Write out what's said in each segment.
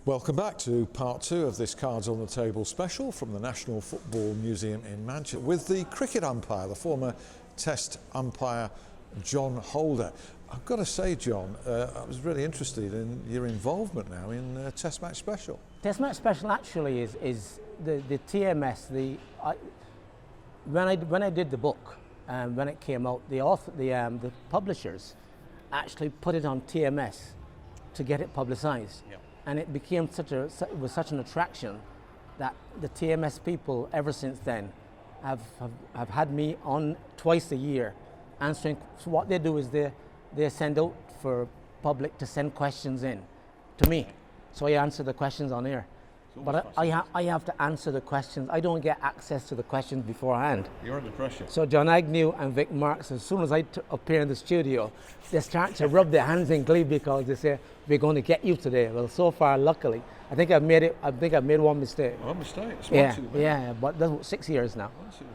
Welcome back to part two of this Cards on the Table special from the National Football Museum in Manchester with the cricket umpire, the former Test umpire John Holder. I've got to say, John, I was really interested in your involvement now in Test Match Special. Test Match Special actually is the TMS. When I did the book, when it came out, the publishers actually put it on TMS to get it publicised. Yep. And it became such an attraction that the TMS people ever since then have had me on twice a year answering. So what they do is they send out for public to send questions in to me. So I answer the questions on air. But I have to answer the questions. I don't get access to the questions beforehand. You're under pressure. So John Agnew and Vic Marks, as soon as I appear in the studio, they start to rub their hands in glee because they say, "We're going to get you today." Well, so far, luckily, I think I've made one mistake. One mistake? Yeah, but that's 6 years now.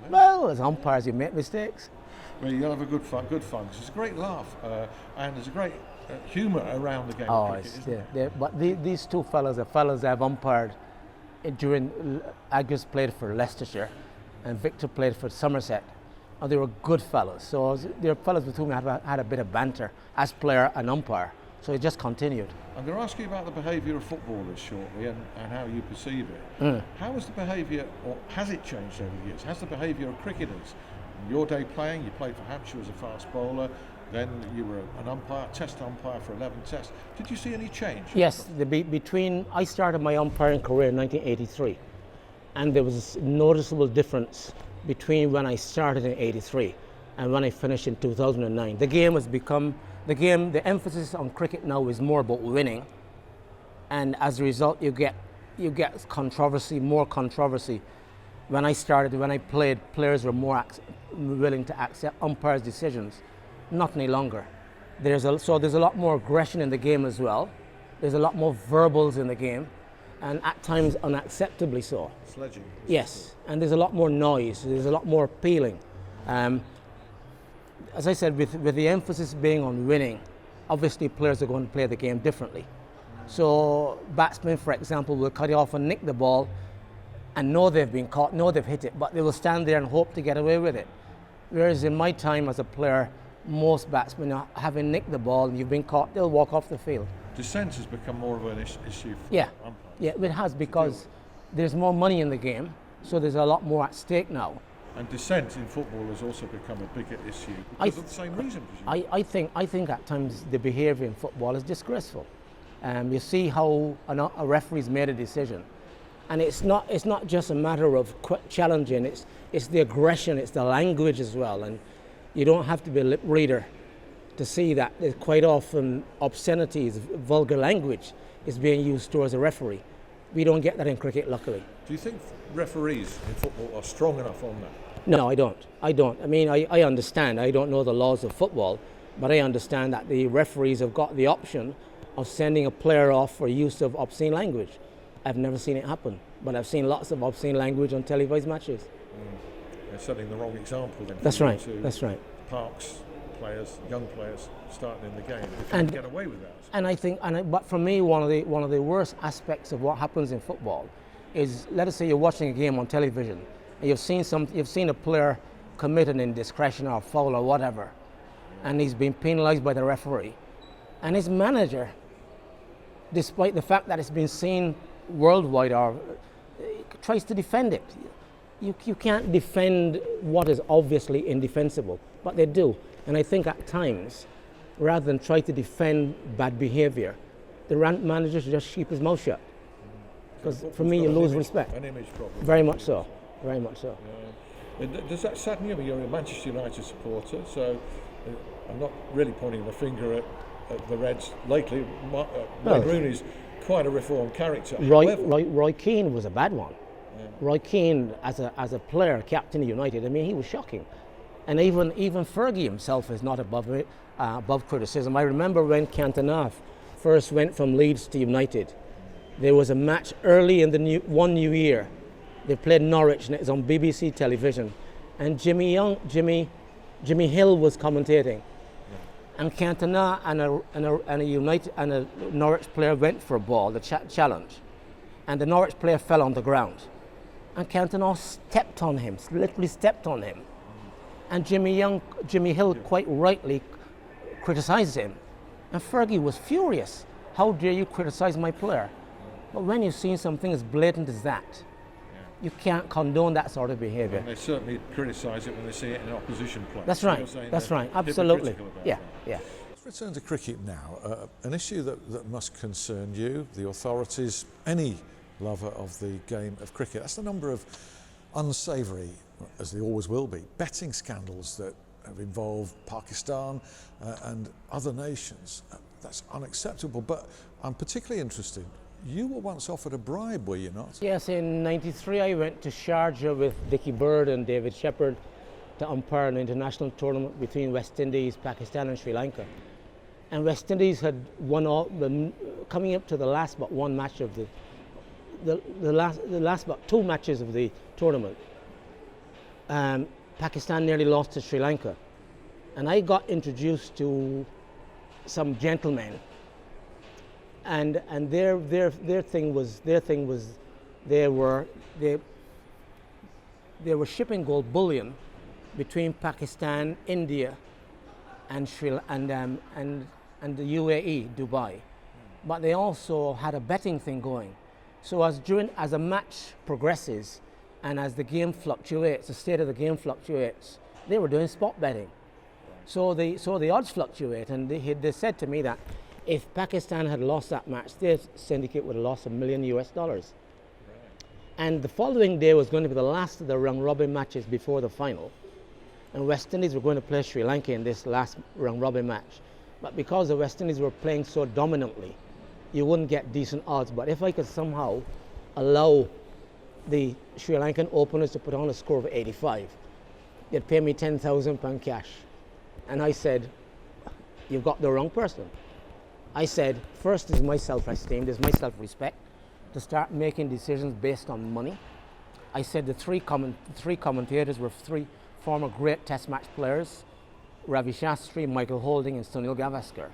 Well, as umpires, you make mistakes. Well, you'll have a good fun. It's a great laugh, and there's a great humour around the game. Oh, of cricket, isn't there? But these two fellas are fellas I've umpired during. Agus played for Leicestershire, and Victor played for Somerset. And they were good fellas. So they're fellas with whom I have had a bit of banter as player and umpire. So it just continued. I'm going to ask you about the behaviour of footballers shortly and how you perceive it. How has the behaviour, or has it changed over the years? Has the behaviour of cricketers? In your day playing, you played for Hampshire as a fast bowler, then you were an umpire, test umpire for 11 tests. Did you see any change? Yes, I started my umpiring career in 1983, and there was a noticeable difference between when I started in 83 and when I finished in 2009. The emphasis on cricket now is more about winning, and as a result you get more controversy. When I played, players were more willing to accept umpires' decisions. Not any longer. There's a lot more aggression in the game as well. There's a lot more verbals in the game, and at times unacceptably so. Sledging. Yes, and there's a lot more noise. There's a lot more appealing. As I said, with the emphasis being on winning, obviously players are going to play the game differently. So batsmen, for example, will cut it off and nick the ball and know they've been caught, know they've hit it, but they will stand there and hope to get away with it. Whereas in my time as a player, most batsmen, having nicked the ball and you've been caught, they'll walk off the field. Dissent has become more of an issue for umpires. Yeah, it has, because there's more money in the game, so there's a lot more at stake now. And dissent in football has also become a bigger issue because of the same reason. I think at times the behaviour in football is disgraceful. You see how a referee's made a decision, and it's not just a matter of challenging. It's the aggression, it's the language as well, and you don't have to be a lip reader to see that there's quite often obscenities, vulgar language is being used towards a referee. We don't get that in cricket, luckily. Do you think referees in football are strong enough on that? No, I don't. I mean, I understand. I don't know the laws of football, but I understand that the referees have got the option of sending a player off for use of obscene language. I've never seen it happen, but I've seen lots of obscene language on televised matches. They're setting the wrong example then. That's right. Parks players, young players starting in the game, they can't get away with that. And I think, but for me, one of the worst aspects of what happens in football is, let us say you're watching a game on television and you've seen a player commit an indiscretion or foul or whatever, and he's been penalised by the referee, and his manager, despite the fact that it's been seen worldwide, tries to defend it. You can't defend what is obviously indefensible, but they do. And I think at times, rather than try to defend bad behaviour, the manager should just keep his mouth shut. Because for me, you lose respect. An image problem. Very much so. Very much so. Does that sadden you? You're a Manchester United supporter, so I'm not really pointing the finger at the Reds lately. Wayne Rooney's quite a reformed character. Roy Keane was a bad one. Yeah. Roy Keane, as a player, captain of United, I mean, he was shocking. And even Fergie himself is not above criticism. I remember when Cantona first went from Leeds to United, there was a match early in the new year. They played Norwich, and it was on BBC television. And Jimmy Hill was commentating. And Cantona and a United and a Norwich player went for a ball, the challenge, and the Norwich player fell on the ground, and Cantona stepped on him, literally stepped on him, and Jimmy Hill quite rightly criticised him, and Fergie was furious. How dare you criticise my player? But when you've seen something as blatant as that, you can't condone that sort of behaviour. And they certainly criticise it when they see it in opposition play. That's right. That's right. Absolutely. Yeah. Yeah. Let's return to cricket now. An issue that must concern you, the authorities, any lover of the game of cricket. That's the number of unsavoury, as they always will be, betting scandals that have involved Pakistan and other nations. That's unacceptable. But I'm particularly interested. You were once offered a bribe, were you not? Yes, in '93 I went to Sharjah with Dickie Bird and David Shepherd to umpire an international tournament between West Indies, Pakistan and Sri Lanka. And West Indies had won all, coming up to the last but one match of the last but two matches of the tournament. Pakistan nearly lost to Sri Lanka. And I got introduced to some gentlemen. And their thing was they were shipping gold bullion between Pakistan, India, and the UAE, Dubai, but they also had a betting thing going. So as a match progresses and as the game fluctuates, the state of the game fluctuates, they were doing spot betting. So the odds fluctuate, and they said to me that if Pakistan had lost that match, their syndicate would have lost $1 million. Right. And the following day was going to be the last of the round-robin matches before the final. And West Indies were going to play Sri Lanka in this last round-robin match. But because the West Indies were playing so dominantly, you wouldn't get decent odds. But if I could somehow allow the Sri Lankan openers to put on a score of 85, they'd pay me £10,000 cash. And I said, you've got the wrong person. I said, first is my self-esteem, there's my self-respect, to start making decisions based on money. I said the three commentators were three former great test match players, Ravi Shastri, Michael Holding and Sunil Gavaskar.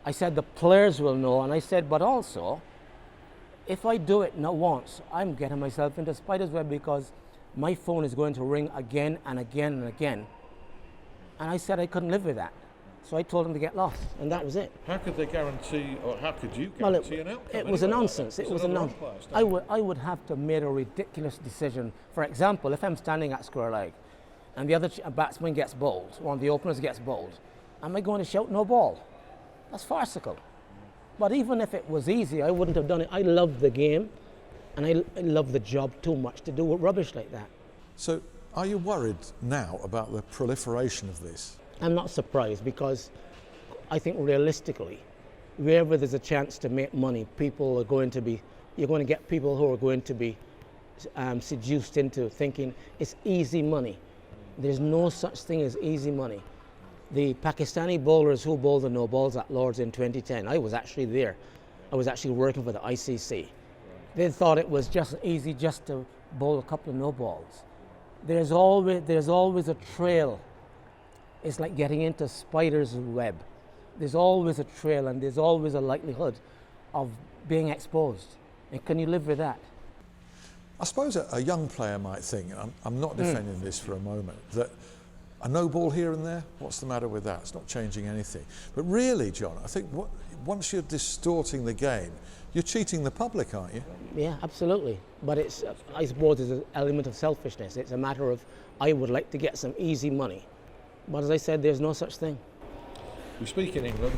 I said the players will know, and I said, but also, if I do it not once, I'm getting myself into spider's web because my phone is going to ring again and again and again. And I said I couldn't live with that. So I told them to get lost, and that was it. How could they guarantee, or how could you guarantee an outcome? It was a nonsense. It was a nonsense. I would have to have made a ridiculous decision. For example, if I'm standing at square leg, and the other batsman gets bowled, one of the openers gets bowled, am I going to shout no ball? That's farcical. But even if it was easy, I wouldn't have done it. I love the game, and I love the job too much to do rubbish like that. So, are you worried now about the proliferation of this? I'm not surprised, because I think realistically, wherever there's a chance to make money, people are going to be, you're going to get people who are going to be seduced into thinking it's easy money. There's no such thing as easy money. The Pakistani bowlers who bowled the no balls at Lord's in 2010, I was actually there. I was actually working for the ICC. They thought it was just easy just to bowl a couple of no balls. There's always a trail. It's like getting into spider's web. There's always a trail, and there's always a likelihood of being exposed. And can you live with that? I suppose a young player might think, and I'm not defending this for a moment, that a no ball here and there, what's the matter with that? It's not changing anything. But really, John, I think once you're distorting the game, you're cheating the public, aren't you? Yeah, absolutely. But it's, I suppose, there's an element of selfishness. It's a matter of, I would like to get some easy money. But as I said, there's no such thing. We speak in England,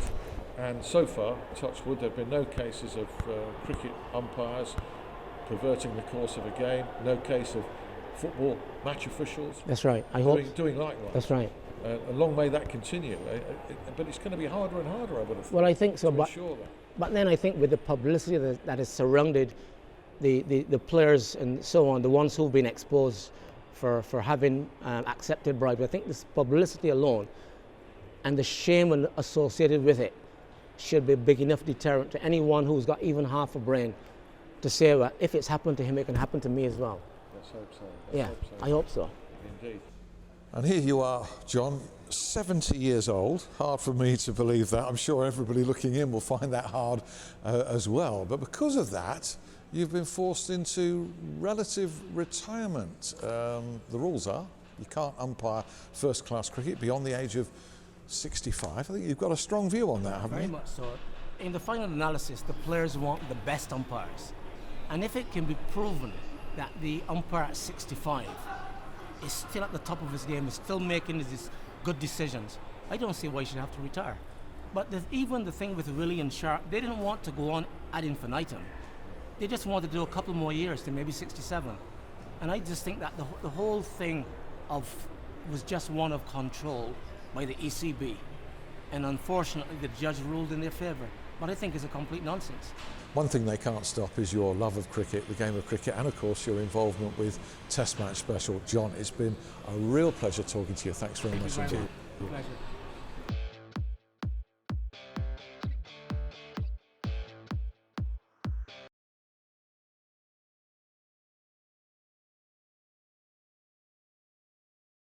and so far, touch wood, there have been no cases of cricket umpires perverting the course of a game, no case of football match officials. That's right. I hope doing likewise. That's right. And long may that continue. But it's going to be harder and harder, I would have thought. Well, I think so. But then I think with the publicity that has surrounded the players and so on, the ones who've been exposed for having accepted bribes, I think this publicity alone and the shame associated with it should be a big enough deterrent to anyone who's got even half a brain to say, well, if it's happened to him, it can happen to me as well. Let's hope so. I hope so. Indeed. And here you are, John. 70 years old. Hard for me to believe that. I'm sure everybody looking in will find that hard as well. But because of that, you've been forced into relative retirement. The rules are you can't umpire first-class cricket beyond the age of 65. I think you've got a strong view on that, haven't you? Very much so. In the final analysis, the players want the best umpires. And if it can be proven that the umpire at 65 is still at the top of his game, is still making these good decisions, I don't see why he should have to retire. But even the thing with Willie and Sharp, they didn't want to go on ad infinitum. They just wanted to do a couple more years to maybe 67. And I just think that the whole thing was just one of control by the ECB. And unfortunately, the judge ruled in their favour. But I think it's a complete nonsense. One thing they can't stop is your love of cricket, the game of cricket, and of course your involvement with Test Match Special. John, it's been a real pleasure talking to you. Thanks very much indeed. Pleasure.